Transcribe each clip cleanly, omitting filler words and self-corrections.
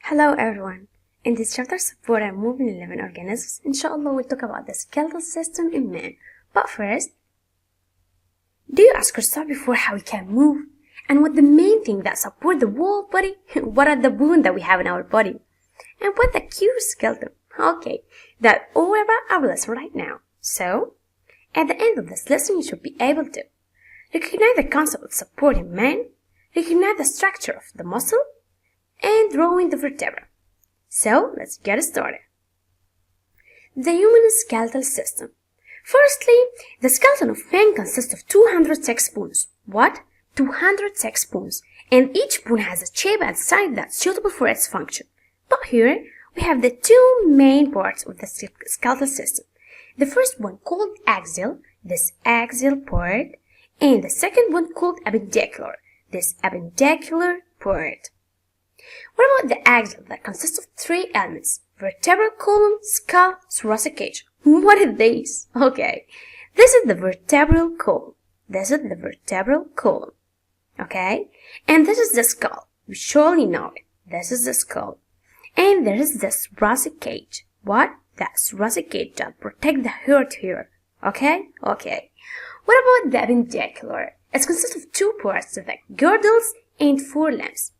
Hello everyone. In this chapter support and moving in living organisms, inshallah we'll talk about the skeletal system in man. But first, do you ask yourself before how we can move? And what the main thing that support the whole body? What are the bones that we have in our body? And what the cute skeleton? Okay, that all about our lesson right now. So, at the end of this lesson you should be able to recognize the concept of support in man, recognize the structure of the muscle, and drawing the vertebra. So, let's get started. The human skeletal system. Firstly, the skeleton of man consists of 206 bones. What? 206 bones. And each bone has a shape and size that's suitable for its function. But here, we have the two main parts of the skeletal system. The first one called axial, this axial part, and the second one called appendicular, this appendicular part. What about the axial that consists of three elements? Vertebral column, skull, thoracic cage. What is this? Okay, this is the vertebral column. This is the vertebral column. Okay, and this is the skull. We surely know it. This is the skull. And there is the thoracic cage. What? That thoracic cage that protects the heart here. Okay? Okay. What about the appendicular? It consists of two parts, the girdles and forelimbs.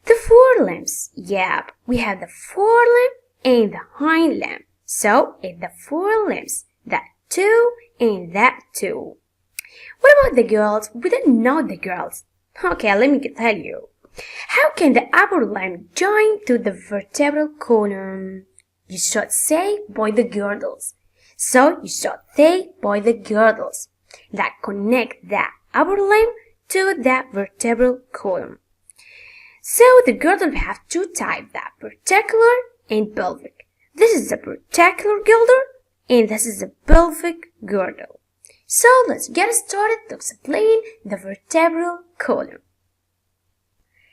The forelimbs, yep, we have the forelimb and the hind limb. So, it's the forelimbs, that two and that two. What about the girdles? We didn't know the girdles. Okay, let me tell you. How can the upper limb join to the vertebral column? You should say by the girdles. So, you should say by the girdles that connect the upper limb to the vertebral column. So the girdle we have two types, the particular and pelvic. This is the particular girdle and this is the pelvic girdle. So let's get started to explain the vertebral column.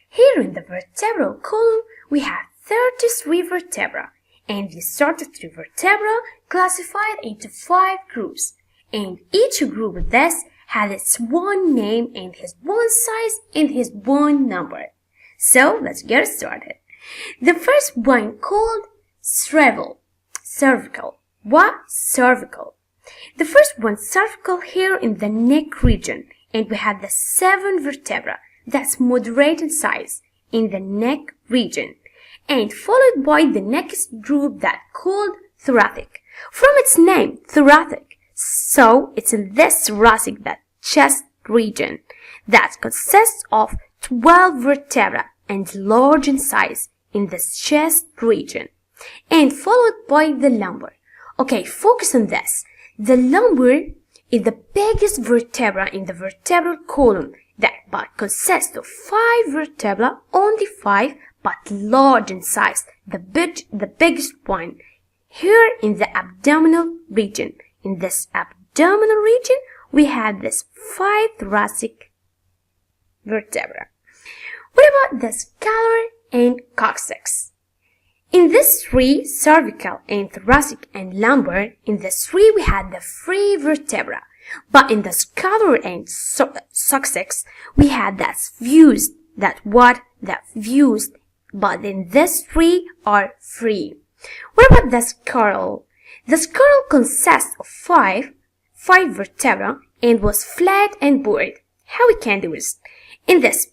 Here in the vertebral column we have 33 vertebrae, and these 33 vertebrae classified into 5 groups, and each group of this has its one name and his one size and his one number. So, let's get started. The first one called cervical. What? Cervical. The first one cervical here in the neck region, and we have the 7 vertebrae that's moderate in size in the neck region, and followed by the next group that called thoracic. From its name, thoracic. So, it's in this thoracic, that chest region, that consists of 12 vertebrae and large in size in the chest region, and followed by the lumbar. Okay, focus on this. The lumbar is the biggest vertebra in the vertebral column that but consists of 5 vertebrae, only 5, but large in size, the biggest one. Here in the abdominal region. In this abdominal region, we have this 5 thoracic vertebrae. What about the scalar and coccyx? In this 3, cervical and thoracic and lumbar, in this 3 we had the 3 vertebrae. But in the scalar and coccyx, we had that fused, fused. But in this 3 are free. What about the skull? The skull consists of 5 vertebrae and was flat and bored. How we can do this? In this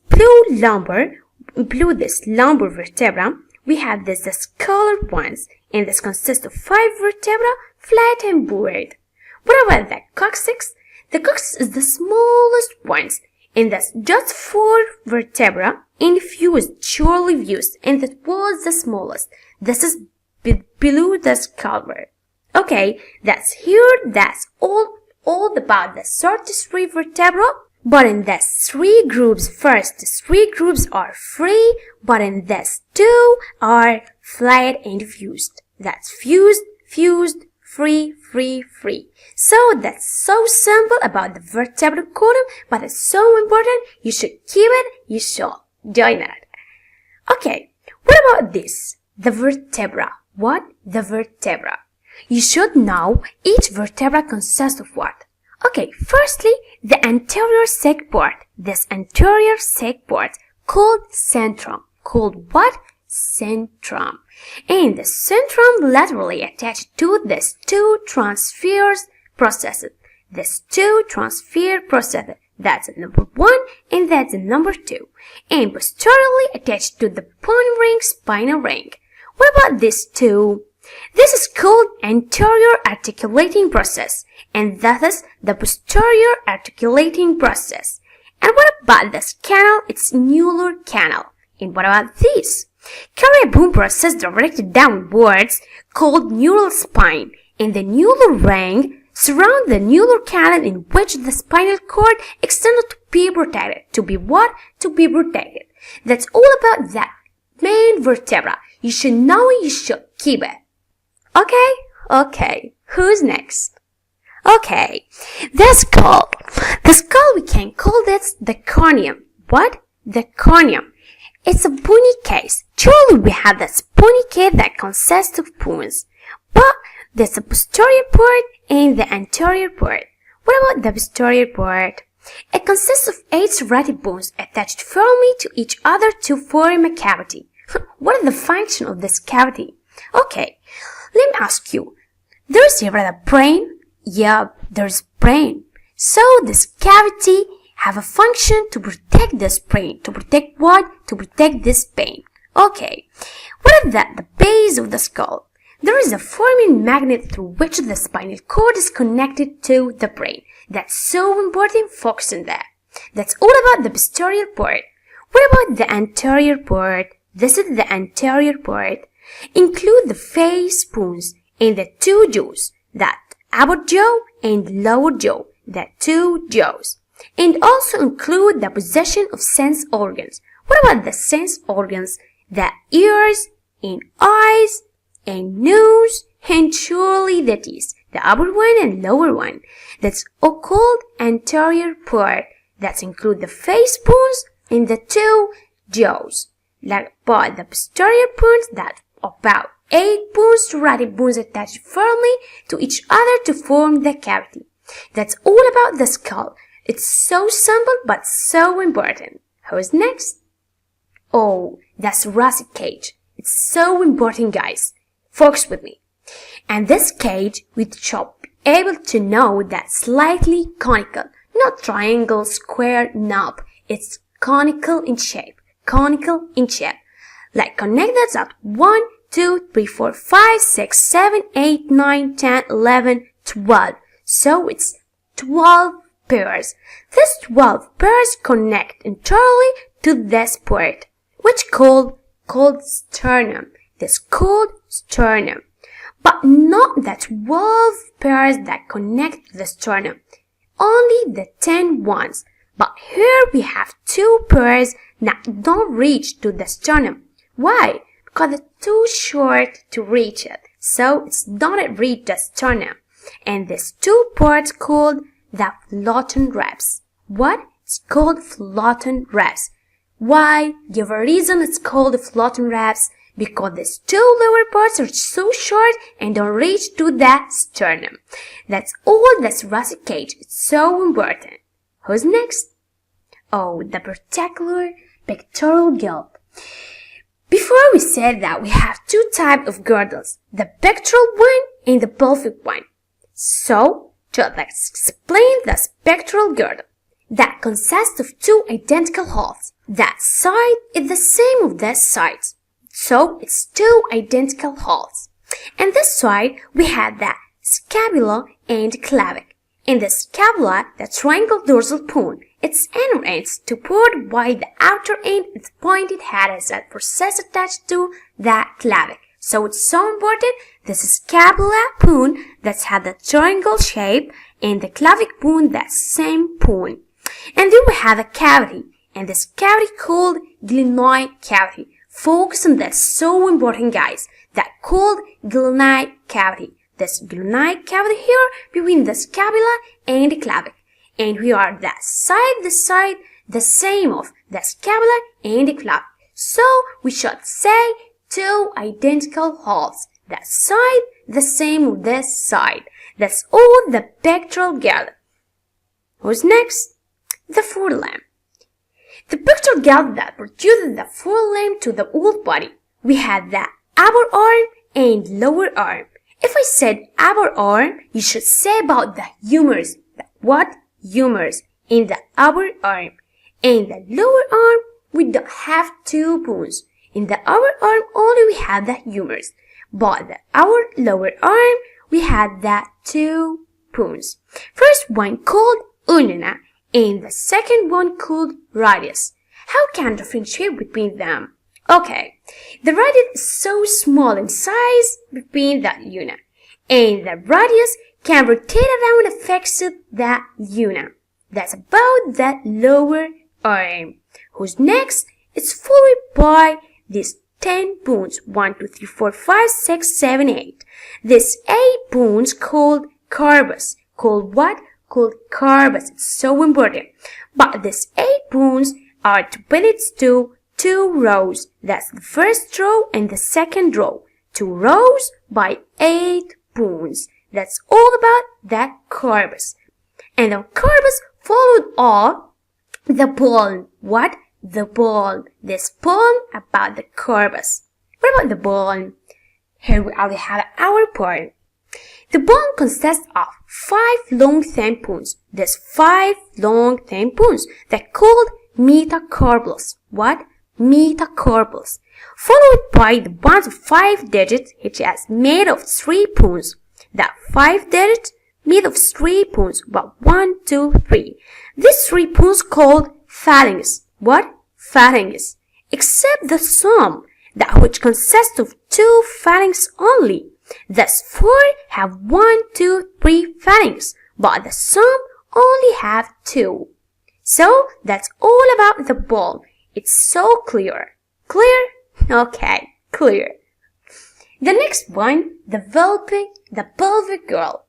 lumbar vertebra, we have the scalar ones, and this consists of 5 vertebrae, flat and bored. What about the coccyx? The coccyx is the smallest ones, and that's just 4 vertebrae infused, surely fused, and that was the smallest. This is below the skull. Okay, that's all about the 33 vertebrae. But in these 3 groups, first 3 groups are free, but in these 2 are flat and fused. That's fused, free. So that's so simple about the vertebral column, but it's so important. You should keep it, you should join it. Okay, what about this? The vertebra. What? The vertebra. You should know each vertebra consists of what? Okay, firstly, the anterior thick part. This anterior thick part called centrum. Called what? centrum. And the centrum laterally attached to these two transverse processes. These two transverse processes. That's number 1 and that's number 2. And posteriorly attached to the bony ring, spinal ring. What about these two? This is called anterior articulating process, and that is the posterior articulating process. And what about this canal? It's neural canal. And what about this? Carry a bone process directed downwards called neural spine, and the neural ring surround the neural canal in which the spinal cord extended to be protected. To be what? To be protected. That's all about that main vertebra. You should know it, you should keep it. Okay. Who's next? Okay, the skull. The skull, we can call this the cranium. What? The cranium. It's a bony case. Surely we have this bony case that consists of bones. But there's a posterior part and the anterior part. What about the posterior part? It consists of 8 serrated bones attached firmly to each other to form a cavity. What is the function of this cavity? Okay, let me ask you. There's here the brain? Yeah, there's brain. So this cavity have a function to protect this brain. To protect what? To protect this brain. Okay, what is that? The base of the skull. There is a forming magnet through which the spinal cord is connected to the brain. That's so important, focus on that. That's all about the posterior part. What about the anterior part? This is the anterior part. Include the face bones and the 2 jaws, that upper jaw and lower jaw, the 2 jaws. And also include the possession of sense organs. What about the sense organs? The ears and eyes and nose and surely the teeth, the upper one and lower one. That's all called anterior part. That include the face bones and the 2 jaws. Like by the posterior bones, that about 8 bones, serrated bones attached firmly to each other to form the cavity. That's all about the skull. It's so simple but so important. Who's next? Oh, the thoracic cage. It's so important, guys. Focus with me. And this cage, we shall be able to know that slightly conical, not triangle, square, knob. It's conical in shape. Conical in shape. Like connect that at 1, 2, 3, 4, 5, 6, 7, 8, 9, 10, 11, 12. So it's 12 pairs. These 12 pairs connect entirely to this part, which called sternum. This called sternum. But not the 12 pairs that connect to the sternum. Only the 10 ones. But here we have 2 pairs that don't reach to the sternum. Why? Because it's too short to reach it. So it don't reach the sternum. And these 2 parts called the floating ribs. What? It's called floating ribs. Why? Give a reason it's called floating ribs. Because these 2 lower parts are so short and don't reach to the sternum. That's all the thoracic cage. It's so important. Who's next? Oh, the particular pectoral girdle. Before we said that we have 2 types of girdles, the pectoral one and the pelvic one. So, let's explain the pectoral girdle. That consists of 2 identical holes. That side is the same of this side. So, it's 2 identical holes. And this side, we have the scapula and clavicle. In the scapula, the triangle dorsal bone. Its inner ends toward while the outer end its pointed head has a process attached to the clavicle. So it's so important. This is scapula bone that's had the triangle shape and the clavicle bone that same bone. And then we have a cavity, and this cavity called glenoid cavity. Focus on this, so important, guys. That called glenoid cavity. This glenoid cavity here between the scapula and the clavicle. And we are the side, the same of the scapula and the clavicle. So we should say 2 identical holes. That side, the same of this side. That's all the pectoral girdle. Who's next? The forelimb. The pectoral girdle that produces the forelimb to the whole body. we have the upper arm and lower arm. If I said upper arm, you should say about the humerus. What? Humerus in the upper arm. In the lower arm, we don't have 2 bones. In the upper arm only we have the humerus. But our lower arm, we have the 2 bones. First one called ulna and the second one called radius. How can I differentiate between them? Okay, the radius is so small in size between the ulna, and the radius can rotate around and affect the ulna. That's about the lower arm, whose next is followed by these 10 bones. 1, 2, 3, 4, 5, 6, 7, 8. These 8 bones called corpus. Called what? Called corpus. It's so important. But these 8 bones are divided to 2 rows. That's the first row and the second row. 2 rows by 8 bones. That's all about that corpus. And the corpus followed all the bone. What? The bone. This bone about the corpus. What about the bone? Here we have our bone. The bone consists of 5 long thin bones. There's 5 long thin bones that called metacarpals. What? Metacarpals. Followed by the bones of 5 digits, which is made of 3 bones. That 5 digits made of 3 bones, but 1, 2, 3. These 3 bones called phalanx. What? Phalanx. Except the sum, that which consists of 2 phalanx only. Thus 4 have 1, 2, 3 phalanx, but the sum only have 2. So that's all about the bone. It's so clear. Clear? Okay, clear. The next one, the pelvic girdle.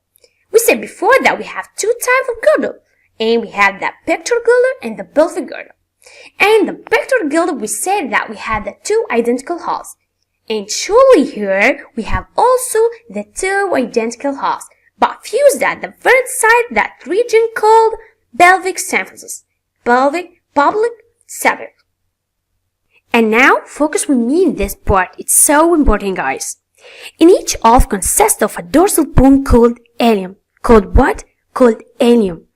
We said before that we have 2 types of girdle, and we have the pectoral girdle and the pelvic girdle. And the pectoral girdle, we said that we had the 2 identical halves. And surely here we have also the 2 identical halves, but fused at the very side that region called pelvic symphysis. Public septum. And now, focus with me in this part. It's so important, guys. In each half consists of a dorsal bone called ilium. Called what? Called ilium.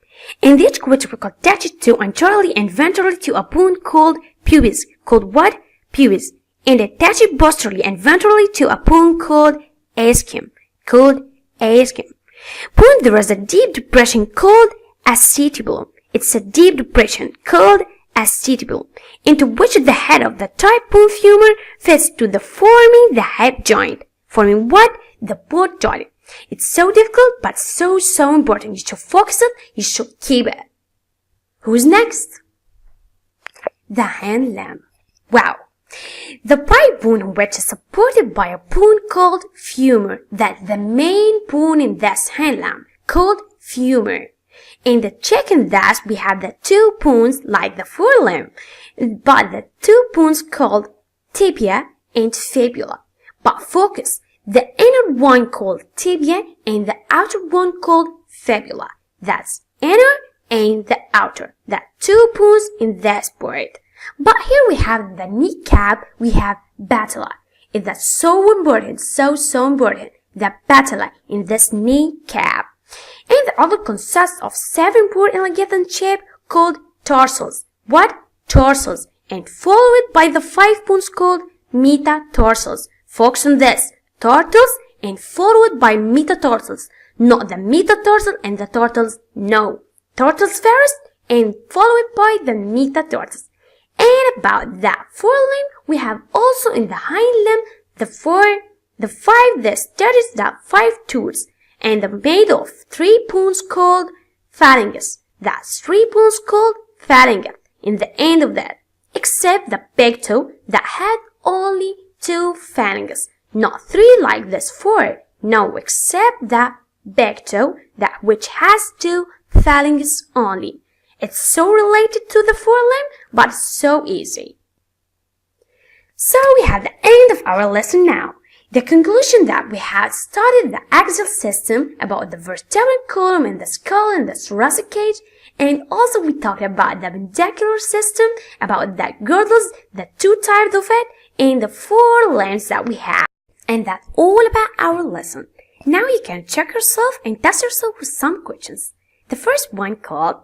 And each which we attach to anteriorly and ventrally to a bone called pubis. Called what? Pubis. And attach it posteriorly and ventrally to a bone called ischium. Called ischium. Bone there is a deep depression called acetabulum. It's a deep depression called acetabulum, into which the head of the thigh bone femur fits to the forming the hip joint. Forming what? The both joint. It's so difficult, but so important. You should focus it. You should keep it. Who's next? The hind limb. Wow. The pie bone, which is supported by a bone called femur. That's the main bone in this hind limb, called femur. In the chicken dash, we have the 2 bones like the forelimb, but the 2 bones called tibia and fibula. But focus, the inner one called tibia and the outer one called fibula. That's inner and the outer. That 2 bones in this part. But here we have the kneecap, we have patella. That's so important, so important. The patella in this kneecap. And the other consists of 7 board elongated shape called tarsals. What? Tarsals. And followed by the 5 bones called metatarsals. Focus on this. Tartals and followed by metatarsals. Not the metatarsal and the tartals. No. Tartals first and followed by the metatarsals. And about that forelimb, we have also in the hind limb the 5 tools. And the made of 3 bones called phalanges. That's 3 bones called phalanges in the end of that. Except the big toe that had only 2 phalanges. Not 3 like this 4. No, except the big toe that which has 2 phalanges only. It's so related to the forelimb, but so easy. So we have the end of our lesson now. The conclusion that we had studied the axial system, about the vertebral column and the skull and the thoracic cage, and also we talked about the appendicular system, about the girdles, the two types of it, and the four limbs that we have. And that's all about our lesson. Now you can check yourself and test yourself with some questions. The first one called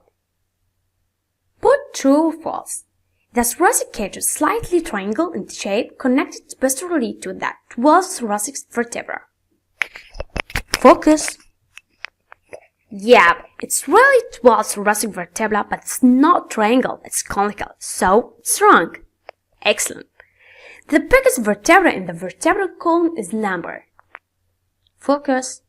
put true or false. The thoracic cage is slightly triangle in shape, connected posteriorly to the 12 thoracic vertebra. Focus. Yeah, it's really 12 thoracic vertebra, but it's not triangle, it's conical, so it's wrong. Excellent. The biggest vertebra in the vertebral column is lumbar. Focus.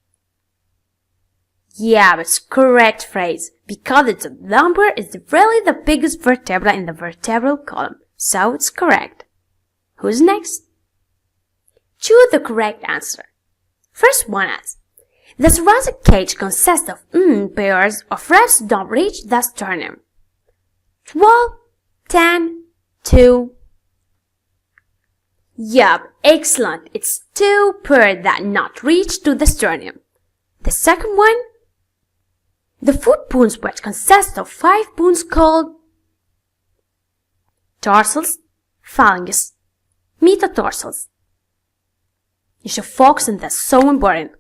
Yeah, it's correct phrase, because it's a lumbar is really the biggest vertebra in the vertebral column, so it's correct. Who's next? Choose the correct answer. First one is, the thoracic cage consists of pairs of ribs that don't reach the sternum. 12, 10, 2. Yup, excellent. It's 2 pairs that not reach to the sternum. The second one, the foot bones, which consist of 5 bones called tarsals, phalanges, metatarsals. You should focus on that, so important.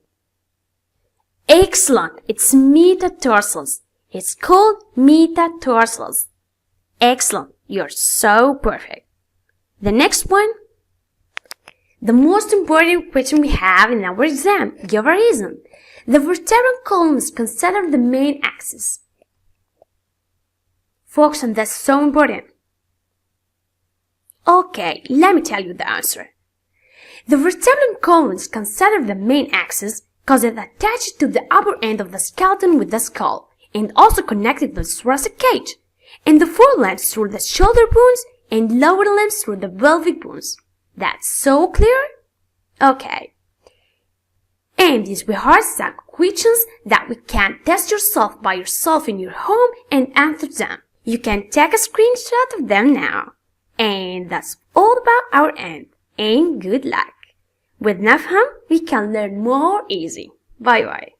Excellent, it's metatarsals. It's called metatarsals. Excellent, you're so perfect. The next one, the most important question we have in our exam, give a reason. The vertebral column is considered the main axis. Focus on that, so important. Okay, let me tell you the answer. The vertebral column is considered the main axis because it's attached to the upper end of the skeleton with the skull and also connected to the thoracic cage, and the forelimbs through the shoulder bones and lower limbs through the pelvic bones. That's so clear? Okay. And these were some questions that we can test yourself by yourself in your home and answer them. You can take a screenshot of them now. And that's all about our end. And good luck. With Nafham, we can learn more easy. Bye bye.